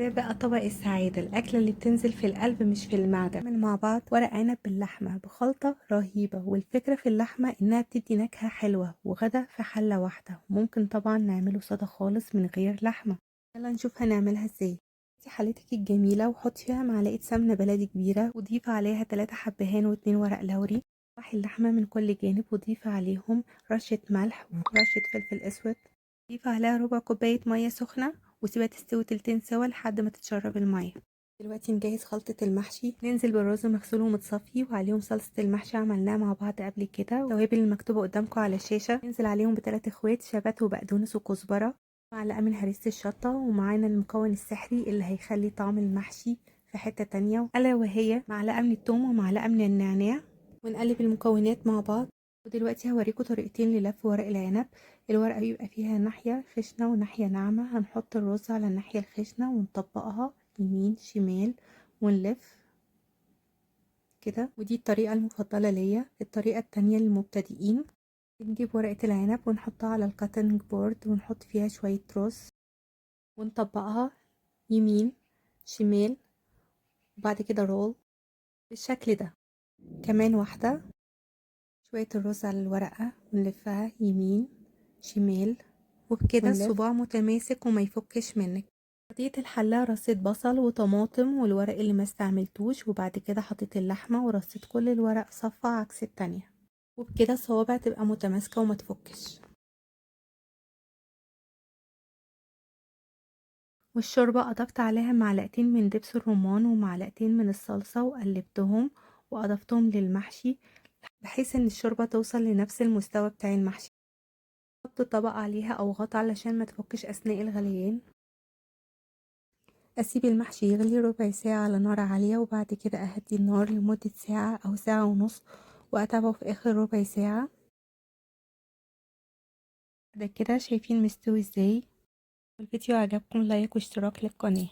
ده بقى طبق السعادة، الأكلة اللي بتنزل في القلب مش في المعدة. نعمل مع بعض ورق عنب باللحمة بخلطة رهيبة، والفكرة في اللحمة إنها بتدي نكهة حلوة، وغدا في حلة واحدة. ممكن طبعا نعمله سادة خالص من غير لحمة. يلا نشوف هنعملها ازاي. دي حلتك الجميلة وحطي فيها معلقة سمنة بلدي كبيرة، وضيفي عليها 3 حبهان و2 ورق لوري. صفحي اللحمة من كل جانب وضيفي عليهم رشة ملح ورشة فلفل أسود. ضيفي عليها ربع كوباية مية سخنة وسيبها تستوي تلتين سوا لحد ما تتشرب المية. دلوقتي نجهز خلطة المحشي. ننزل بالرز مغسول ومتصفي وعليهم صلصة المحشي عملناها مع بعض قبل كده، التوابل المكتوبة قدامكم على الشاشة. ننزل عليهم ب3 اخوات شبت وبقدونس وكزبرة، معلقة من هريسة الشطة، ومعانا المكون السحري اللي هيخلي طعم المحشي في حتة تانية، ألا وهي معلقة من الثوم ومعلقة من النعناع. ونقلب المكونات مع بعض. ودلوقتي هوريكم طريقتين للف ورق العنب. الورقة بيبقى فيها ناحية خشنة وناحية ناعمة. هنحط الرز على الناحية الخشنة ونطبقها يمين شمال ونلف كده. ودي الطريقة المفضلة ليا. الطريقة التانية للمبتدئين، بنجيب ورقة العنب ونحطها على الكاتنج بورد ونحط فيها شوية رز ونطبقها يمين شمال، وبعد كده رول بالشكل ده. كمان واحدة، شوية الرز على الورقة ونلفها يمين شمال، وبكده الصباع متماسك وما يفكش منك. حطيت الحلة رصيت بصل وطماطم والورق اللي ما استعملتوش، وبعد كده حطيت اللحمة ورصيت كل الورق صفة عكس التانية، وبكده الصوابع تبقى متماسكة وما تفكش. والشوربة أضفت عليها معلقتين من دبس الرمان ومعلقتين من الصلصة وقلبتهم وأضفتهم للمحشي بحيث ان الشوربة توصل لنفس المستوى بتاع المحشي. احط طبق عليها او غطا علشان ما تفكش اثناء الغليان. اسيب المحشي يغلي ربع ساعة على نار عالية، وبعد كده اهدي النار لمدة ساعة او ساعة ونص، واتابعه في اخر ربع ساعة. ده كده شايفين مستوي ازاي. الفيديو عجبكم لايك واشتراك للقناة.